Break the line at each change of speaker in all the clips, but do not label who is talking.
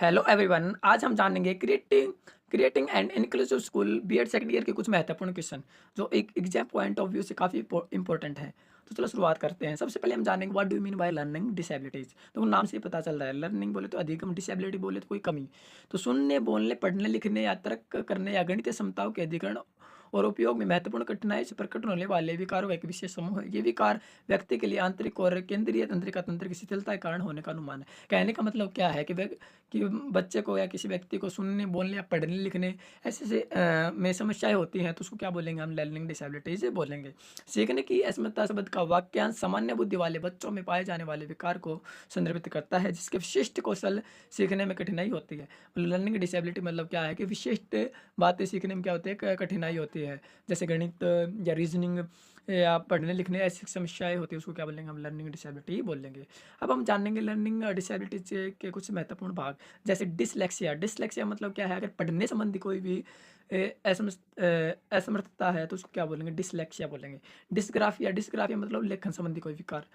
Hello everyone. आज हम जानेंगे creating creating and inclusive school BEd second year के कुछ महत्वपूर्ण क्वेश्चन जो एक एग्जाम पॉइंट ऑफ व्यू से काफ़ी इंपॉर्टेंट है। तो चलो शुरुआत करते हैं। सबसे पहले हम जानेंगे what do you mean by learning disabilities. तो नाम से ही पता चल रहा है, लर्निंग बोले तो अधिगम, डिसेबिलिटी बोले तो कोई कमी। तो सुनने, बोलने, पढ़ने, लिखने या तर्क करने या गणितीय क्षमताओं के अधिकरण और उपयोग में महत्वपूर्ण कठिनाई से प्रकट होने वाले विकारों का एक विशेष समूह है। ये विकार व्यक्ति के लिए आंतरिक और केंद्रीय तंत्रिका तंत्र की शिथिलता के कारण होने का अनुमान है। कहने का मतलब क्या है कि बच्चे को या किसी व्यक्ति को सुनने, बोलने या पढ़ने लिखने ऐसे से में समस्याएं होती हैं, तो उसको क्या बोलेंगे? हम लर्निंग डिसेबिलिटीज बोलेंगे। सीखने की असमर्थता शब्द का वाक्यांश सामान्य बुद्धि वाले बच्चों में पाए जाने वाले विकार को संदर्भित करता है, जिसके विशिष्ट कौशल सीखने में कठिनाई होती है। लर्निंग डिसेबिलिटी मतलब क्या है कि विशिष्ट बातें सीखने में क्या होती है, कठिनाई होती है। जैसे गणित या रीजनिंग या पढ़ने लिखने ऐसी समस्याएं होती है, उसको क्या बोलेंगे? हम लर्निंग डिसेबिलिटी बोलेंगे। अब हम जानेंगे लर्निंग डिसेबिलिटीज के कुछ महत्वपूर्ण भाग। जैसे डिसलेक्सिया। डिसलेक्सिया मतलब क्या है? अगर पढ़ने संबंधी कोई भी असमर्थता है तो उसको क्या बोलेंगे? डिसलेक्सिया बोलेंगे। डिस्ग्राफिया। डिस्ग्राफिया मतलब लेखन संबंधी कोई विकार।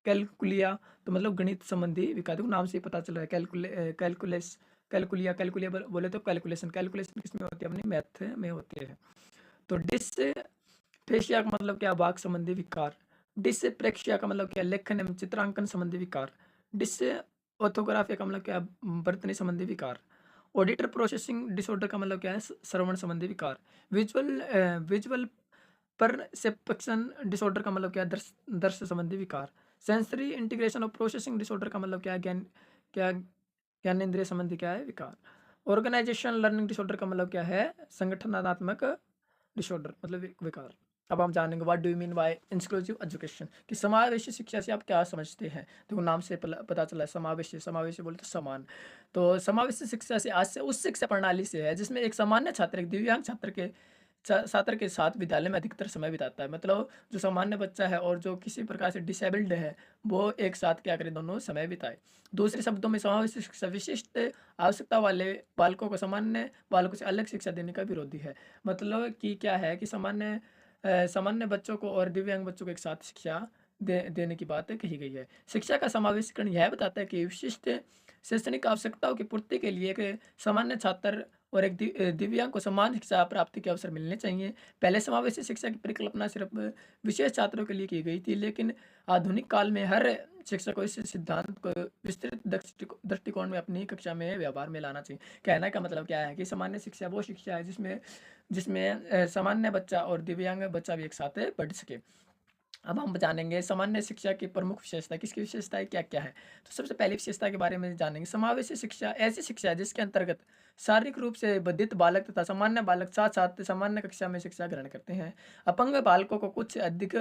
कैलकुलिया तो मतलब गणित संबंधी विकार। देखो नाम से ही पता चल रहा है, कैलकुलिया बोले तो कैलकुलेशन। कैलकुलेशन किसमें होती है? अपनी मैथ में होती है। तो डिसफेशिया का मतलब क्या? वाक संबंधी विकार। डिसप्रेक्सिया का मतलब क्या? लेखन एवं चित्रांकन संबंधी विकार। डिसऑर्थोग्राफिया का मतलब क्या? बर्तनी संबंधी विकार। ऑडिटर प्रोसेसिंग डिसऑर्डर का मतलब क्या है? श्रवण संबंधी विकार। विजुअल परसेप्शन डिसऑर्डर का मतलब क्या है? दर्श संबंधी विकार। सेंसरी इंटीग्रेशन और प्रोसेसिंग डिसऑर्डर का मतलब क्या है? क्या ज्ञानेंद्रिय संबंधी क्या है? विकार। ऑर्गेनाइजेशन लर्निंग डिसऑर्डर का मतलब क्या है? संगठनात्मक डिसऑर्डर मतलब विकार। अब हम जानेंगे what do you mean by inclusive education, कि समावेशी शिक्षा से आप क्या समझते हैं। देखो नाम से पता चला है, समावेशी। समावेशी बोले तो समान। तो समावेशी शिक्षा से आज से उस शिक्षा प्रणाली से है जिसमें एक सामान्य छात्र एक दिव्यांग छात्र के साथ विद्यालय में अधिकतर समय बिताता है। मतलब जो सामान्य बच्चा है और जो किसी प्रकार से डिसेबल्ड है, वो एक साथ क्या करें? दोनों समय बिताए। दूसरे शब्दों में समावेशी शिक्षा विशिष्ट आवश्यकता वाले बालकों को सामान्य बालकों से अलग शिक्षा देने का विरोधी है। मतलब कि क्या है कि सामान्य बच्चों को और दिव्यांग बच्चों को एक साथ शिक्षा देने की बात कही गई है। शिक्षा का समावेशीकरण यह बताता है कि विशिष्ट शैक्षणिक आवश्यकताओं की पूर्ति के लिए एक सामान्य छात्र और एक दिव्यांग को समान शिक्षा प्राप्ति के अवसर मिलने चाहिए। पहले समावेशी शिक्षा की परिकल्पना सिर्फ विशेष छात्रों के लिए की गई थी, लेकिन आधुनिक काल में हर शिक्षक को इस सिद्धांत को विस्तृत दृष्टिकोण में अपनी कक्षा में व्यवहार में लाना चाहिए। कहने का मतलब क्या है कि सामान्य शिक्षा वो शिक्षा है जिसमें जिसमें सामान्य बच्चा और दिव्यांग बच्चा भी एक साथ पढ़ सके। अब हम जानेंगे सामान्य शिक्षा की प्रमुख विशेषता, किसकी विशेषताएं क्या क्या है। तो सबसे पहली विशेषता के बारे में जानेंगे। समावेशी शिक्षा ऐसी शिक्षा है जिसके अंतर्गत शारीरिक रूप से बाधित बालक तथा सामान्य बालक साथ साथ सामान्य कक्षा में शिक्षा ग्रहण करते हैं। अपंग बालकों को कुछ अधिक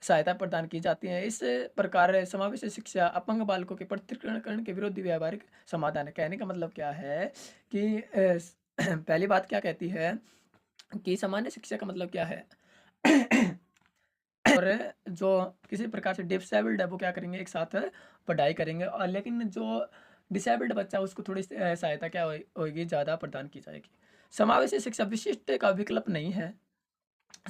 सहायता प्रदान की जाती है। इस प्रकार समावेशी शिक्षा अपंग बालकों के पृथक्करण के विरोधी व्यावहारिक समाधान है। कहने का मतलब क्या है कि पहली बात क्या कहती है कि सामान्य शिक्षा का मतलब क्या है? और जो किसी प्रकार से डिसेबल्ड है वो क्या करेंगे? एक साथ पढ़ाई करेंगे। और लेकिन जो डिसेबल्ड बच्चा उसको थोड़ी सहायता क्या होगी? ज़्यादा प्रदान की जाएगी। समावेशी शिक्षा विशिष्ट का विकल्प नहीं है।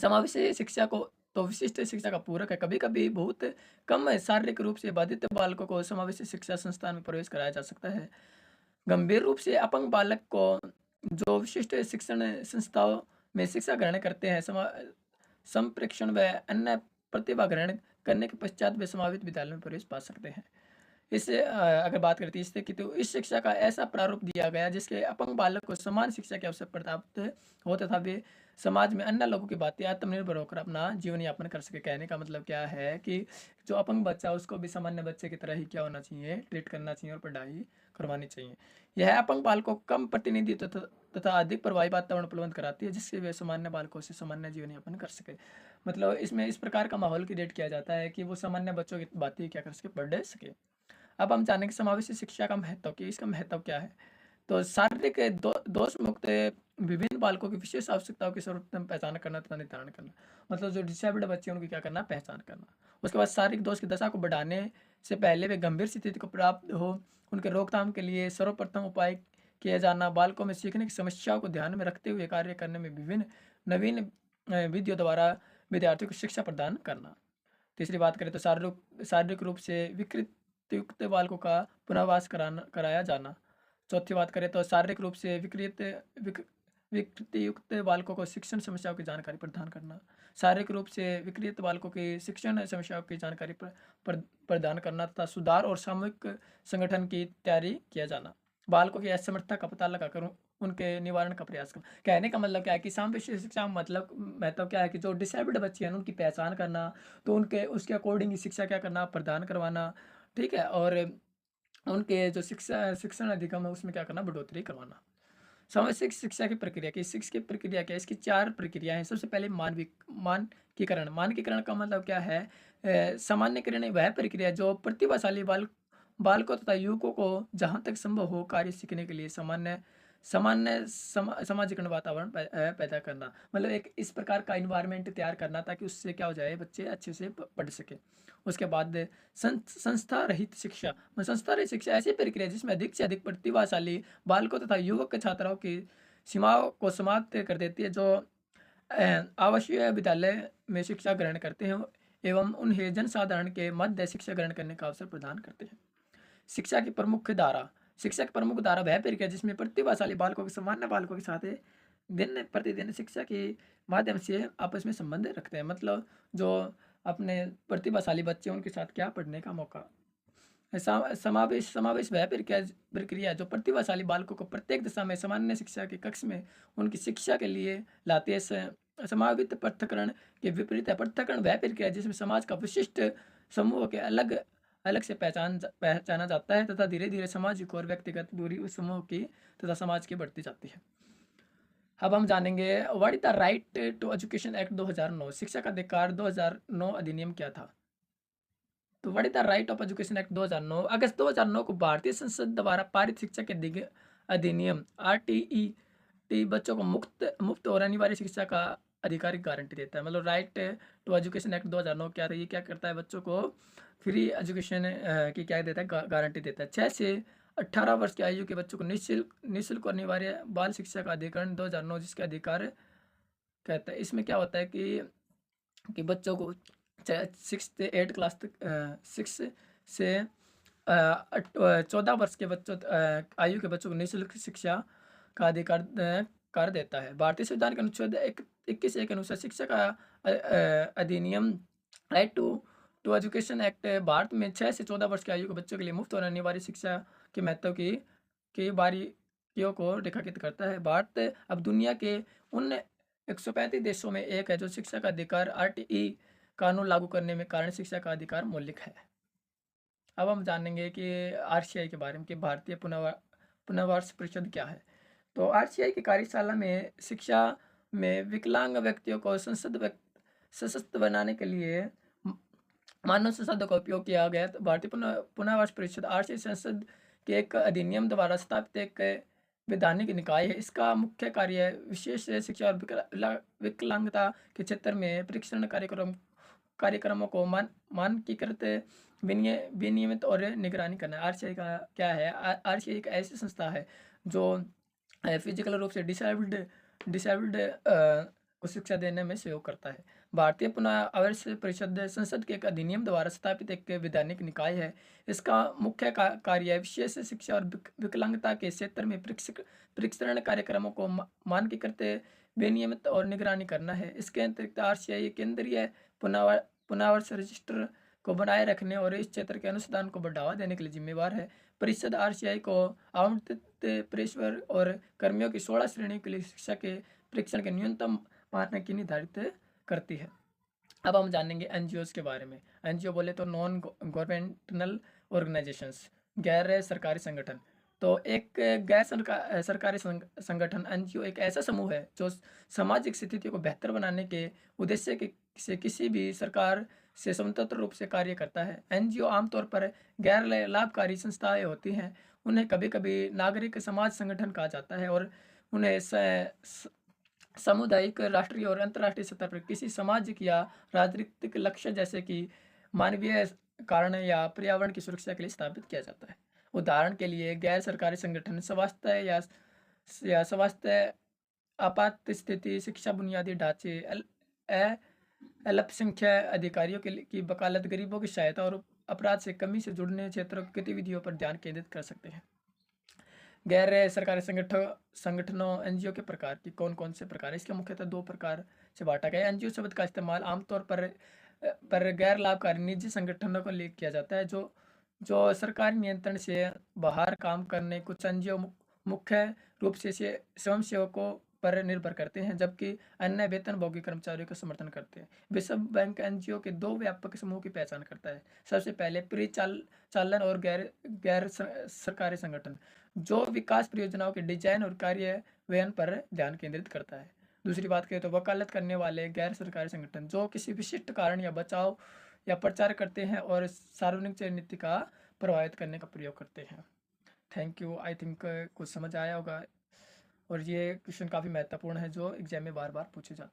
समावेशी शिक्षा को तो विशिष्ट शिक्षा का पूरक है। कभी कभी बहुत कम शारीरिक रूप से बाधित बालकों को समावेशी शिक्षा संस्थान में प्रवेश कराया जा सकता है। गंभीर रूप से अपंग बालक को जो विशिष्ट शिक्षण संस्थाओं में शिक्षा ग्रहण करते हैं, संप्रेक्षण व अन्य प्रतिभा ग्रहण करने के पश्चात वे संभावित विद्यालय में प्रवेश पा सकते हैं। इससे अगर बात करती है इससे कि तो इस शिक्षा का ऐसा प्रारूप दिया गया जिसके अपंग बालक को समान शिक्षा के अवसर प्राप्त हो तथा वे समाज में अन्य लोगों की बातें आत्मनिर्भर होकर अपना जीवन यापन कर सके। कहने का मतलब क्या है कि जो अपंग बच्चा उसको भी सामान्य बच्चे की तरह ही क्या होना चाहिए? ट्रीट करना चाहिए और पढ़ाई करवानी चाहिए। यह अपंग बालकों को कम प्रतिनिधि तथा अधिक प्रभावी वातावरण प्रबंध कराती है जिससे वे सामान्य बालकों से सामान्य जीवन यापन कर सके। मतलब इसमें इस प्रकार का माहौल क्रिएट किया जाता है कि वो सामान्य बच्चों की बातें क्या कर सके? पढ़ सके। अब हम जानेंगे समावेशी शिक्षा का महत्व, कि इसका महत्व क्या है। तो शारीरिक दोष मुक्त विभिन्न बालकों की विशेष आवश्यकताओं की सर्वोत्तम पहचान करना तथा निर्धारण करना। मतलब जो डिसेबल्ड बच्चे हैं उनकी क्या करना? पहचान करना। उसके बाद शारीरिक दोष की दशा को बढ़ाने से पहले वे गंभीर स्थिति को प्राप्त हो उनके रोकथाम के लिए सर्वप्रथम उपाय किया जाना। बालकों में सीखने की समस्याओं को ध्यान में रखते हुए कार्य करने में विभिन्न नवीन विधियों द्वारा विद्यार्थियों को शिक्षा प्रदान करना। तीसरी बात करें तो शारीरिक रूप से विकृत विकृतियुक्त बालकों का पुनर्वास कराया जाना। चौथी बात करें तो शारीरिक रूप से विकृतियुक्त बालकों को शिक्षण समस्याओं की जानकारी प्रदान करना। शारीरिक रूप से विकृत बालकों की शिक्षण समस्याओं की जानकारी प्रदान करना तथा सुधार और सामूहिक संगठन की तैयारी किया जाना। बालकों की असमर्थता का पता लगाकर उनके निवारण का प्रयास करना। कहने का मतलब क्या है कि सामवेशी शिक्षा मतलब महत्व क्या है कि जो डिसेबल्ड बच्चे हैं उनकी पहचान करना, तो उनके उसके अकॉर्डिंग शिक्षा क्या करना, प्रदान करवाना, ठीक है, और उनके जो शिक्षण अधिगम है उसमें क्या करना, बढ़ोतरी करवाना। सामाजिक शिक्षा की प्रक्रिया की शिक्षा की प्रक्रिया क्या है, इसकी 4 प्रक्रिया है। सबसे पहले मानकीकरण। मानकीकरण का मतलब क्या है, सामान्यकरण वह प्रक्रिया जो प्रतिभाशाली बालकों तथा युवकों को जहाँ तक संभव हो कार्य सीखने के लिए समाजीकरण वातावरण पैदा करना। मतलब एक इस प्रकार का इन्वायरमेंट तैयार करना ताकि उससे क्या हो जाए, बच्चे अच्छे से पढ़ सके। उसके बाद संस्था रहित शिक्षा। संस्था रहित शिक्षा ऐसी प्रक्रिया जिसमें अधिक से अधिक प्रतिभाशाली बालकों तथा युवक छात्राओं की सीमाओं को समाप्त कर देती है, जो आवासीय विद्यालय में शिक्षा ग्रहण करते हैं एवं उन्हें जनसाधारण के मध्य शिक्षा ग्रहण करने का अवसर प्रदान करते हैं। शिक्षा की प्रमुख धारा। शिक्षा की प्रमुख धारा वह प्रक्रिया जिसमें प्रतिभाशाली बालकों के सामान्य बालकों के साथ दिन प्रतिदिन शिक्षा के माध्यम से आपस में संबंध रखते हैं। मतलब जो अपने प्रतिभाशाली बच्चे उनके साथ क्या पढ़ने का मौका। समावेश समावेश वह प्रक्रिया जो प्रतिभाशाली बालकों को प्रत्येक दिशा में सामान्य शिक्षा के कक्ष में उनकी शिक्षा के लिए लाते हैं। समावित पृथक्करण के विपरीत है। पृथक्करण वह प्रक्रिया जिसमें समाज का विशिष्ट समूह के अलग अलग से पहचाना जाता है तथा धीरे धीरे सामाजिक और व्यक्तिगत दूरी उस समूह की तथा समाज की बढ़ती जाती है। अब हम जानेंगे what is the right to education act 2009। शिक्षा का अधिकार 2009 अधिनियम क्या था। तो what is the right of education act 2009। अगस्त 2009 को भारतीय संसद द्वारा पारित शिक्षा के अधिनियम RTE बच्चों को मुफ्त और अनिवार्य शिक्षा का अधिकार की गारंटी देता है। मतलब राइट टू एजुकेशन एक्ट 2009 क्या था, ये क्या करता है, बच्चों को फ्री एजुकेशन की क्या देता है, गारंटी देता है। 6 से 18 वर्ष की आयु के बच्चों को निःशुल्क और अनिवार्य बाल शिक्षा का अधिकरण 2009 जिसके अधिकार कहता है। इसमें क्या होता है कि बच्चों को 6 से 8 क्लास तक 6 से 14 वर्ष के बच्चों आयु के बच्चों को निःशुल्क शिक्षा का अधिकार कर देता है। भारतीय संविधान के अनुच्छेद 21 के अनुसार शिक्षा का अधिनियम right to education act Bharat में 6 से 14 वर्ष की आयु के बच्चों के लिए मुफ्त और अनिवार्य शिक्षा के महत्व की बारीकियों को रेखांकित करता है। भारत अब दुनिया के उन 135 देशों में एक है जो शिक्षा का अधिकार RTE कानून लागू करने में कारण शिक्षा का अधिकार मौलिक है। अब हम जानेंगे कि RCI के बारे में कि भारतीय पुनर्वास परिषद क्या है। तो RCI की कार्यशाला में शिक्षा में विकलांग व्यक्तियों को सशक्त बनाने के लिए मानव संसाधनों का उपयोग किया गया। तो भारतीय पुनर्वास परिषद RCI संसद के एक अधिनियम द्वारा स्थापित एक वैधानिक निकाय है। इसका मुख्य कार्य विशेष शिक्षा और विकलांगता के क्षेत्र में प्रशिक्षण कार्यक्रमों को मानकीकृत विनियमित और निगरानी करना। RCI का क्या है, RCI एक ऐसी संस्था है जो फिजिकल रूप से डिसेबल्ड को शिक्षा देने में सहयोग करता है। भारतीय पुनर्वास परिषद संसद के एक अधिनियम द्वारा स्थापित एक वैधानिक निकाय है। इसका मुख्य कार्य विशेष शिक्षा और विकलांगता के क्षेत्र में प्रशिक्षण कार्यक्रमों को मानकीकृत विनियमित और निगरानी करना है। इसके अंतर्गत RCI केंद्रीय पुनर्वास रजिस्टर को बनाए रखने और इस क्षेत्र के अनुसंधान को बढ़ावा देने के लिए जिम्मेवार है। परिषद RCI को आवंटित पेशेवर और कर्मियों की 16 श्रेणियों के लिए शिक्षा के प्रशिक्षण के न्यूनतम मानक निर्धारित करती है। अब हम जानेंगे NGOs के बारे में। NGO बोले तो नॉन गवर्नमेंटल ऑर्गेनाइजेशंस, गैर सरकारी संगठन। तो एक गैर सरकारी संगठन NGO एक ऐसा समूह है जो सामाजिक स्थिति को बेहतर बनाने के उद्देश्य से किसी भी सरकार से स्वतंत्र रूप से कार्य करता है। NGO आमतौर पर गैर लाभकारी संस्थाएं होती हैं। उन्हें कभी कभी नागरिक समाज संगठन कहा जाता है और उन्हें सामुदायिक, राष्ट्रीय और अंतर्राष्ट्रीय सतह पर किसी सामाजिक या राजनीतिक लक्ष्य जैसे कि मानवीय कारण या पर्यावरण की सुरक्षा के लिए स्थापित किया जाता है। उदाहरण के लिए गैर सरकारी संगठन स्वास्थ्य या स्वास्थ्य आपात स्थिति, शिक्षा, बुनियादी ढांचे, अल्पसंख्यक अधिकारियों की वकालत, गरीबों की सहायता और अपराध से कमी से जुड़ने क्षेत्रों की गतिविधियों पर ध्यान केंद्रित कर सकते हैं। गैर सरकारी संगठनों एनजीओ के प्रकार की कौन कौन से प्रकार है? इसके मुख्यतः दो प्रकार से बांटा गया है। एनजीओ शब्द का इस्तेमाल आमतौर पर गैर लाभकारी निजी संगठनों को लिए किया जाता है जो जो सरकारी नियंत्रण से बाहर काम करने। कुछ एनजीओ मुख्य रूप से स्वयंसेवकों पर निर्भर करते हैं, जबकि अन्य वेतनभोगी कर्मचारियों का समर्थन करते हैं। विश्व बैंक एनजीओ के दो व्यापक समूह की पहचान करता है। सबसे पहले परिचालन और गैर गैर सरकारी संगठन, जो विकास परियोजनाओं के डिजाइन और कार्यान्वयन पर ध्यान केंद्रित करता है। दूसरी बात करें तो वकालत करने वाले गैर सरकारी संगठन, जो किसी विशिष्ट कारण या बचाव या प्रचार करते हैं और सार्वजनिक नीति का प्रभावित करने का प्रयोग करते हैं। Thank you. आई थिंक कुछ समझ आया होगा, और ये क्वेश्चन काफ़ी महत्वपूर्ण है जो एग्जाम में बार बार पूछे जाते हैं।